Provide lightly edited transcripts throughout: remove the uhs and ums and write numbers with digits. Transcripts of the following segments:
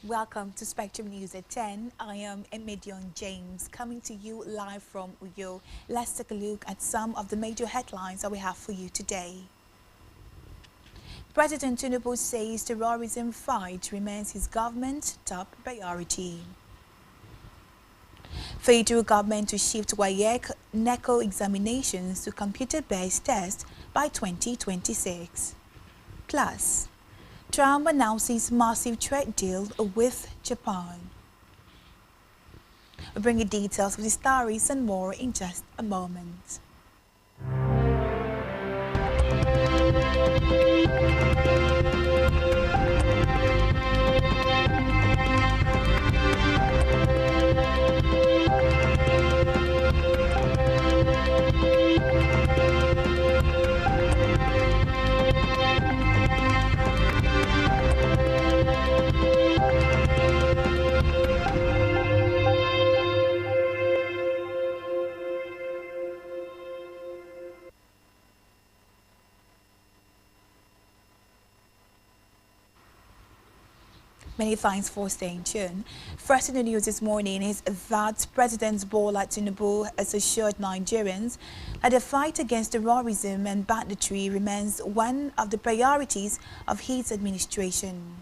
Welcome to Spectrum News at 10. I am Emedion James coming to you live from Uyo. Let's take a look at some of the major headlines that we have for you today. President Tinubu says terrorism fight remains his government's top priority. Federal government to shift WAEC NECO examinations to computer-based tests by 2026. Plus, Trump announces massive trade deal with Japan. We'll bring you details of the stories and more in just a moment. Many thanks for staying tuned. First in the news this morning is that President Bola Tinubu has assured Nigerians that the fight against terrorism and banditry remains one of the priorities of his administration.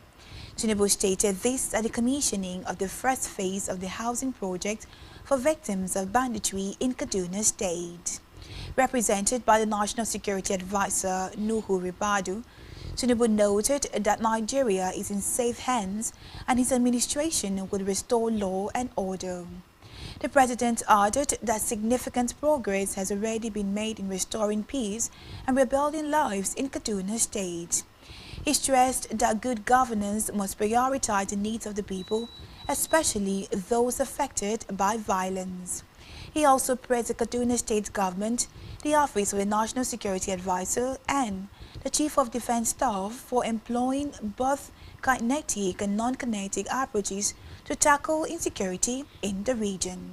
Tinubu stated this at the commissioning of the first phase of the housing project for victims of banditry in Kaduna State. Represented by the National Security Advisor Nuhu Ribadu, Tinubu noted that Nigeria is in safe hands and his administration will restore law and order. The president added that significant progress has already been made in restoring peace and rebuilding lives in Kaduna State. He stressed that good governance must prioritize the needs of the people, especially those affected by violence. He also praised the Kaduna State government, the Office of the National Security Advisor, and the Chief of Defense Staff for employing both kinetic and non-kinetic approaches to tackle insecurity in the region.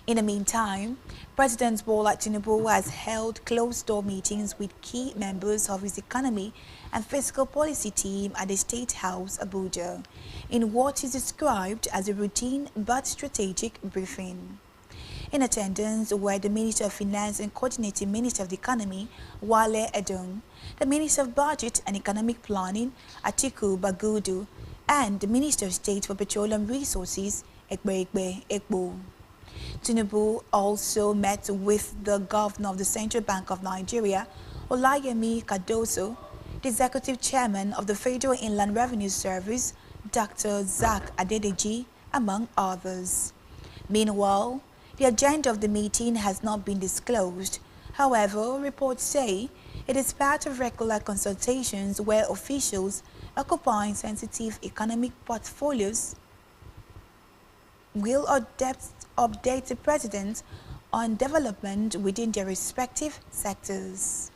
In the meantime, President Bola Tinubu has held closed-door meetings with key members of his economy and fiscal policy team at the State House, Abuja, in what is described as a routine but strategic briefing. In attendance were the Minister of Finance and Coordinating Minister of the Economy, Wale Edun, the Minister of Budget and Economic Planning, Atiku Bagudu, and the Minister of State for Petroleum Resources, Ekpe Ekpo. Tinubu also met with the Governor of the Central Bank of Nigeria, Olayemi Cardoso, the Executive Chairman of the Federal Inland Revenue Service, Dr. Zach Adedeji, among others. Meanwhile, the agenda of the meeting has not been disclosed. However, reports say it is part of regular consultations where officials occupying sensitive economic portfolios will update the president on development within their respective sectors.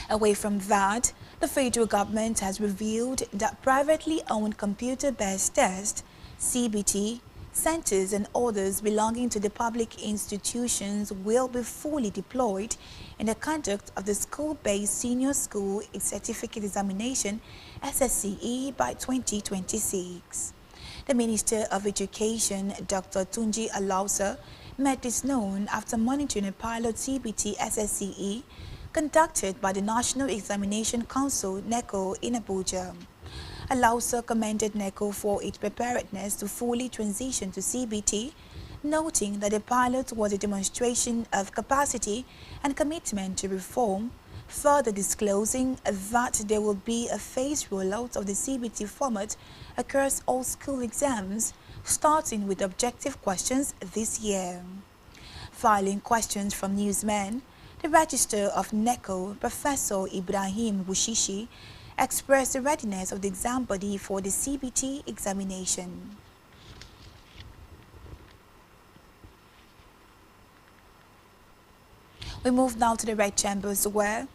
Away from that, the federal government has revealed that privately owned computer-based tests CBT, centers and others belonging to the public institutions will be fully deployed in the conduct of the school-based senior school certificate examination SSCE by 2026. The Minister of Education, Dr. Tunji Alausa, made this known after monitoring a pilot CBT SSCE conducted by the National Examination Council NECO in Abuja. Alausa commended NECO for its preparedness to fully transition to CBT, noting that the pilot was a demonstration of capacity and commitment to reform, further disclosing that there will be a phased rollout of the CBT format across all school exams, starting with objective questions this year. Filing questions from newsmen, the Registrar of NECO, Professor Ibrahim Bushishi, expressed the readiness of the exam body for the CBT examination. We move now to the Red Chambers where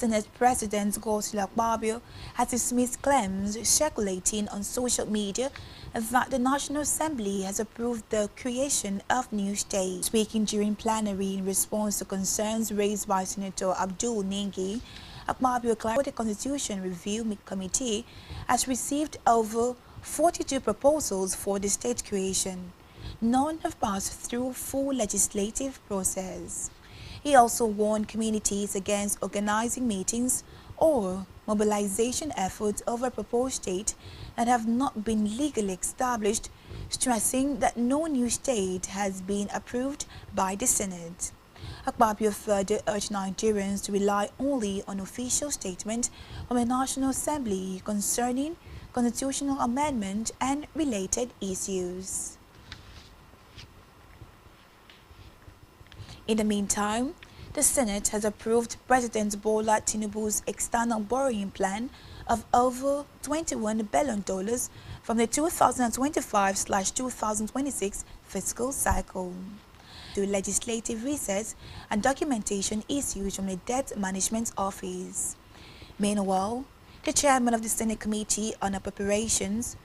Senate President Godswill Akpabio has dismissed claims circulating on social media that the National Assembly has approved the creation of new states. Speaking during plenary in response to concerns raised by Senator Abdul Nengi, Akpabio clarified the Constitution Review Committee has received over 42 proposals for the state creation. None have passed through full legislative process. He also warned communities against organizing meetings or mobilization efforts over a proposed state that have not been legally established, stressing that no new state has been approved by the Senate. Akpabio further urged Nigerians to rely only on official statements from the National Assembly concerning constitutional amendment and related issues. In the meantime, the Senate has approved President Bola Tinubu's external borrowing plan of over $21 billion from the 2025/2026 fiscal cycle to legislative recess and documentation issues from the Debt Management Office. Meanwhile, the chairman of the Senate Committee on Appropriations,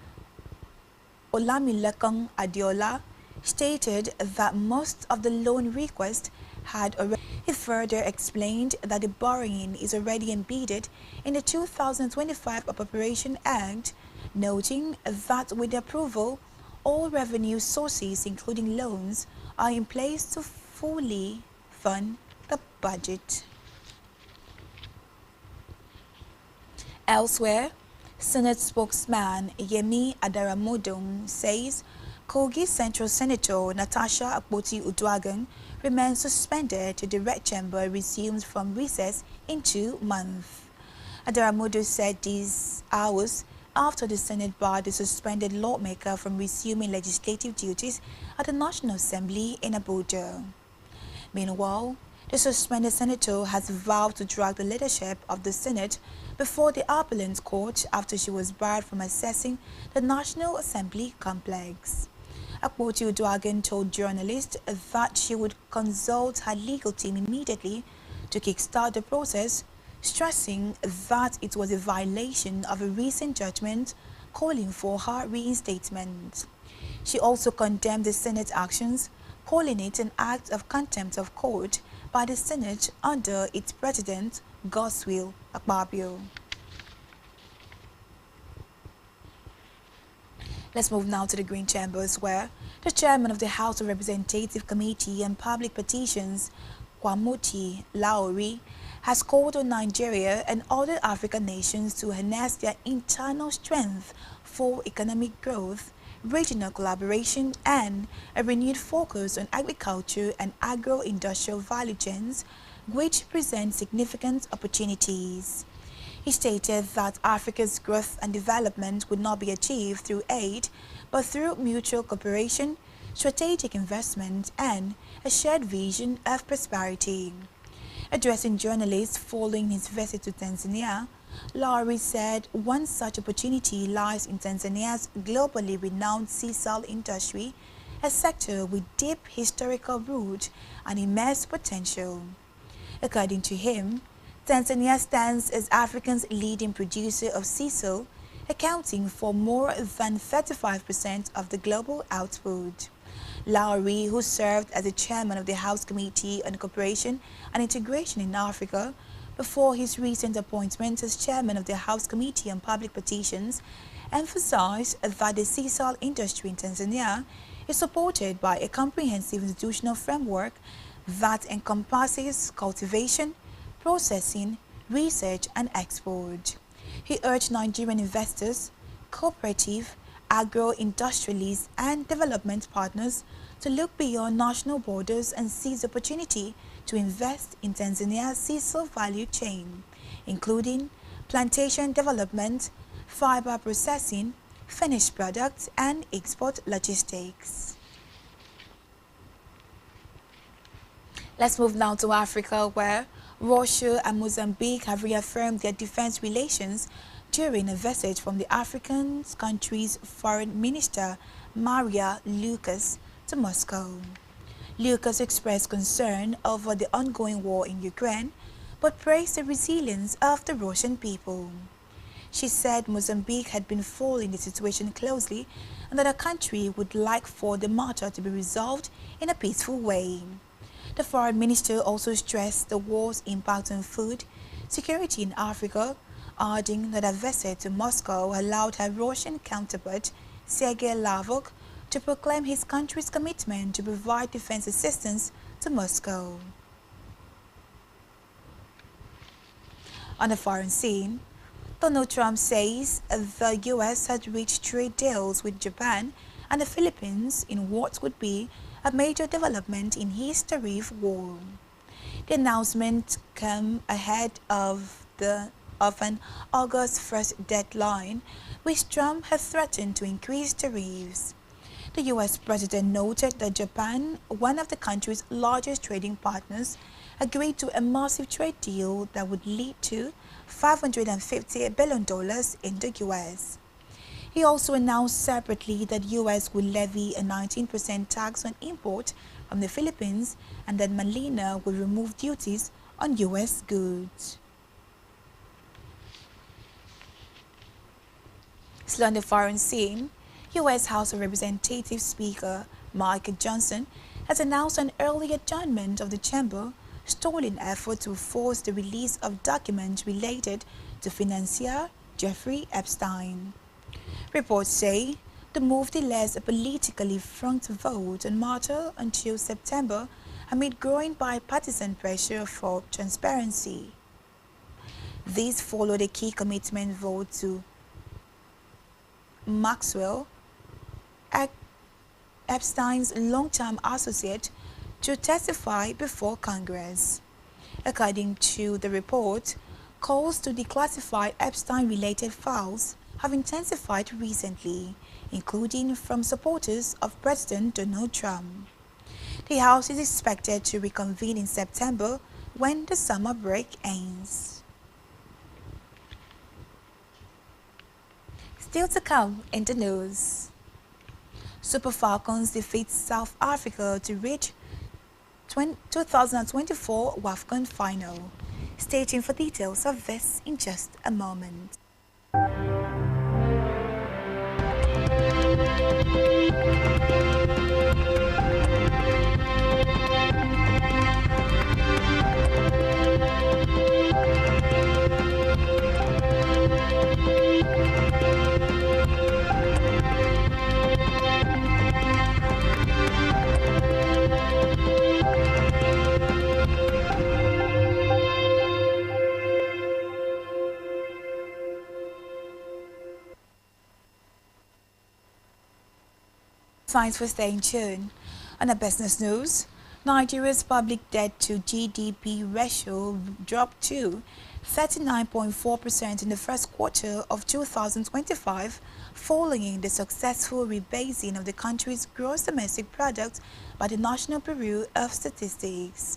Olamilekan Adeola, stated that most of the loan request had already. He further explained that the borrowing is already embedded in the 2025 Appropriation Act, noting that with the approval, all revenue sources, including loans, are in place to fully fund the budget. Elsewhere, Senate spokesman Yemi Adaramodom says Kogi Central Senator Natasha Akpoti-Uduaghan remains suspended till the Red Chamber resumes from recess in 2 months. Adaramodo said these hours after the Senate barred the suspended lawmaker from resuming legislative duties at the National Assembly in Abuja. Meanwhile, the suspended senator has vowed to drag the leadership of the Senate before the appellate court after she was barred from accessing the National Assembly complex. Akpoti-Uduaghan told journalists that she would consult her legal team immediately to kickstart the process, stressing that it was a violation of a recent judgment calling for her reinstatement. She also condemned the Senate's actions, calling it an act of contempt of court by the Senate under its president, Godswill Akpabio. Let's move now to the Green Chambers, where the chairman of the House of Representatives Committee on Public Petitions, Kwamoti Laori, has called on Nigeria and other African nations to harness their internal strength for economic growth, regional collaboration, and a renewed focus on agriculture and agro-industrial value chains, which present significant opportunities. He stated that Africa's growth and development would not be achieved through aid, but through mutual cooperation, strategic investment, and a shared vision of prosperity. Addressing journalists following his visit to Tanzania, Lowry said one such opportunity lies in Tanzania's globally renowned sisal industry, a sector with deep historical roots and immense potential. According to him, Tanzania stands as Africa's leading producer of sisal, accounting for more than 35% of the global output. Lowry, who served as the chairman of the House Committee on Cooperation and Integration in Africa before his recent appointment as chairman of the House Committee on Public Petitions, emphasized that the sisal industry in Tanzania is supported by a comprehensive institutional framework that encompasses cultivation, processing, research, and export. He urged Nigerian investors, cooperative, agro-industrialists, and development partners to look beyond national borders and seize the opportunity to invest in Tanzania's sisal value chain, including plantation development, fiber processing, finished products, and export logistics. Let's move now to Africa, where Russia and Mozambique have reaffirmed their defense relations during a visit from the African country's foreign minister, Maria Lucas, to Moscow. Lucas expressed concern over the ongoing war in Ukraine, but praised the resilience of the Russian people. She said Mozambique had been following the situation closely and that her country would like for the matter to be resolved in a peaceful way. The foreign minister also stressed the war's impact on food security in Africa, adding that a visit to Moscow allowed her Russian counterpart, Sergei Lavrov, to proclaim his country's commitment to provide defense assistance to Moscow. On the foreign scene, Donald Trump says the U.S. had reached trade deals with Japan and the Philippines in what would be a major development in his tariff war. The announcement came ahead of an August 1st deadline, which Trump had threatened to increase tariffs. The U.S. president noted that Japan, one of the country's largest trading partners, agreed to a massive trade deal that would lead to $550 billion in the U.S. He also announced separately that U.S. would levy a 19% tax on import from the Philippines and that Manila would remove duties on U.S. goods. Still on the foreign scene, U.S. House of Representatives Speaker Mike Johnson has announced an early adjournment of the chamber, stalling efforts to force the release of documents related to financier Jeffrey Epstein. Reports say the move delays a politically front vote on matter until September amid growing bipartisan pressure for transparency. This followed a key commitment vote to Maxwell, Epstein's longtime associate, to testify before Congress. According to the report, calls to declassify Epstein-related files have intensified recently, including from supporters of President Donald Trump. The House is expected to reconvene in September when the summer break ends. Still to come in the news. Super Falcons defeat South Africa to reach 2024 WAFCON final. Stay tuned for details of this in just a moment. Thanks for staying tuned. On a business news, Nigeria's public debt to GDP ratio dropped to 39.4% in the first quarter of 2025, following the successful rebasing of the country's gross domestic product by the National Bureau of Statistics.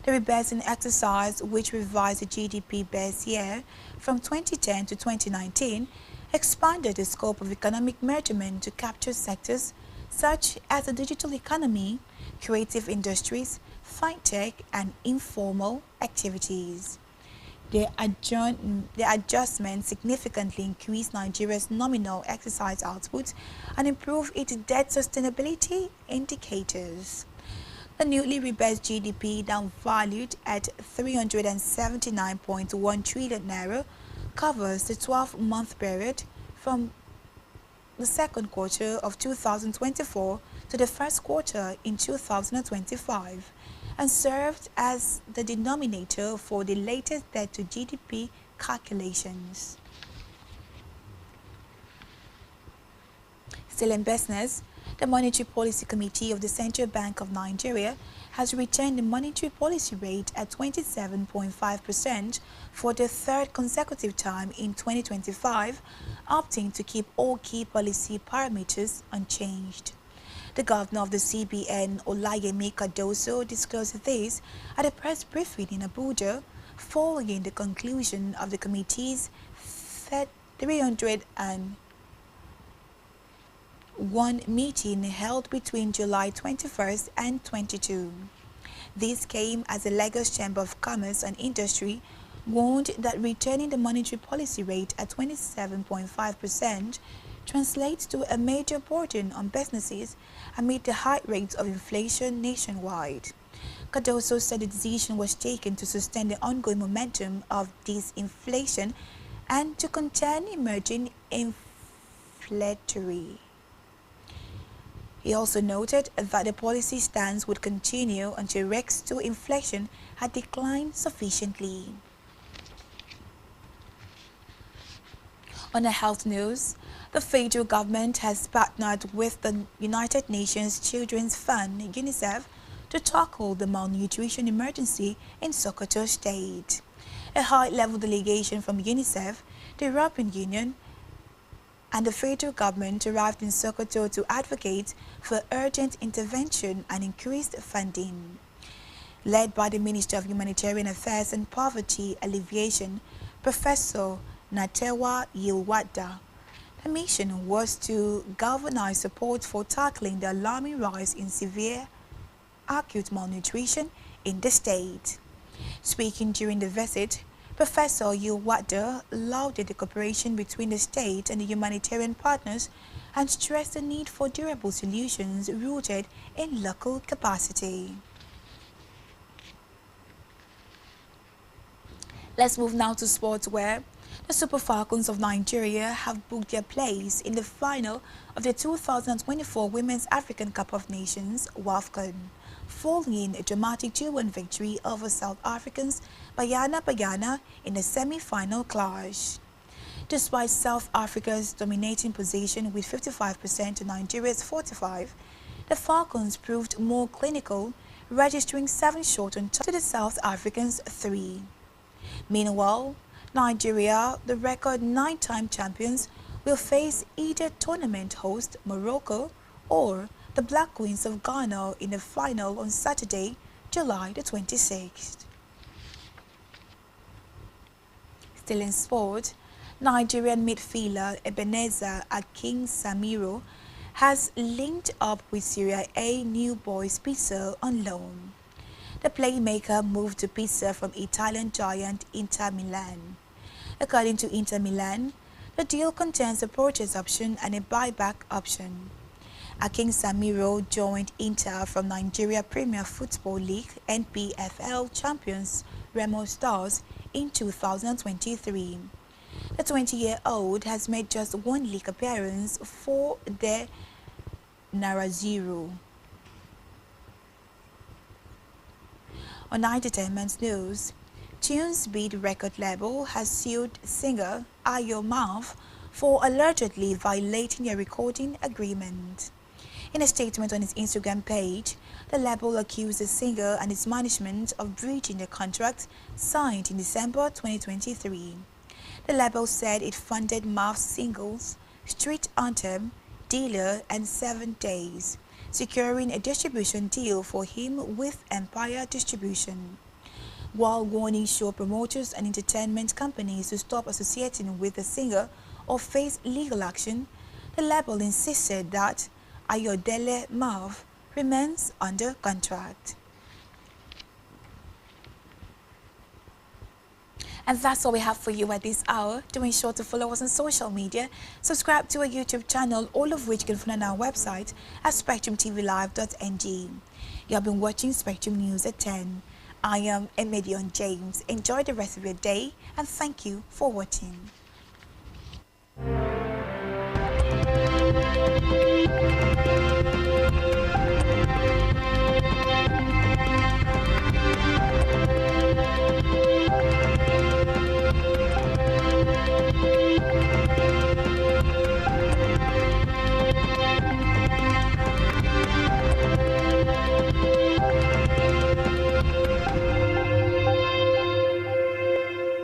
The rebasing exercise, which revised the GDP base year from 2010 to 2019, expanded the scope of economic measurement to capture sectors such as the digital economy, creative industries, fintech, and informal activities. The adjustment significantly increased Nigeria's nominal exercise output and improved its debt sustainability indicators. The newly rebased GDP, now valued at 379.1 trillion naira, covers the 12-month period from the second quarter of 2024 to the first quarter in 2025 and served as the denominator for the latest debt to GDP calculations. Still in business, the Monetary Policy Committee of the Central Bank of Nigeria has retained the monetary policy rate at 27.5% for the third consecutive time in 2025, opting to keep all key policy parameters unchanged. The governor of the CBN, Olayemi Cardoso, disclosed this at a press briefing in Abuja following the conclusion of the committee's 301 meeting held between July 21st and 22. This came as the Lagos Chamber of Commerce and Industry warned that retaining the monetary policy rate at 27.5% translates to a major burden on businesses amid the high rates of inflation nationwide. Cardoso said the decision was taken to sustain the ongoing momentum of disinflation and to contain emerging inflationary. He also noted that the policy stance would continue until rates to inflation had declined sufficiently. On the health news, the federal government has partnered with the United Nations Children's Fund, UNICEF, to tackle the malnutrition emergency in Sokoto State. A high-level delegation from UNICEF, the European Union, and the federal government arrived in Sokoto to advocate for urgent intervention and increased funding. Led by the Minister of Humanitarian Affairs and Poverty Alleviation, Professor Natewa Yilwada, the mission was to galvanize support for tackling the alarming rise in severe acute malnutrition in the state. Speaking during the visit, Professor Yilwada lauded the cooperation between the state and the humanitarian partners and stressed the need for durable solutions rooted in local capacity. Let's move now to sports, where the Super Falcons of Nigeria have booked their place in the final of the 2024 Women's African Cup of Nations (WAFCON), following a dramatic 2-1 victory over South Africans Banyana in the semi-final clash. Despite South Africa's dominating position with 55% to Nigeria's 45%, the Falcons proved more clinical, registering 7 shots on target to the South Africans' 3. Meanwhile, Nigeria, the record 9-time champions, will face either tournament host Morocco or the Black Queens of Ghana in the final on Saturday, July the 26th. Still in sport, Nigerian midfielder Ebenezer Akinsamiro has linked up with Serie A new boys Pisa on loan. The playmaker moved to Pisa from Italian giant Inter Milan. According to Inter Milan, the deal contains a purchase option and a buyback option. Akinsamiro joined Inter from Nigeria Premier Football League (NPFL) champions Remo Stars in 2023. The 20-year-old has made just 1 league appearance for the Nerazzurri. On Entertainment News, Tunesbeat record label has sued singer Ayo Mav for allegedly violating a recording agreement. In a statement on its Instagram page, the label accused the singer and its management of breaching the contract signed in December 2023. The label said it funded Mav's singles Street Anthem, Dealer and 7 Days, securing a distribution deal for him with Empire Distribution, while warning show promoters and entertainment companies to stop associating with the singer or face legal action. The label insisted that Ayodele Mav remains under contract. And that's all we have for you at this hour. Do ensure to follow us on social media, subscribe to our YouTube channel, all of which you can find on our website at spectrumtvlive.ng. You have been watching Spectrum News at 10. I am Emedion James. Enjoy the rest of your day and thank you for watching.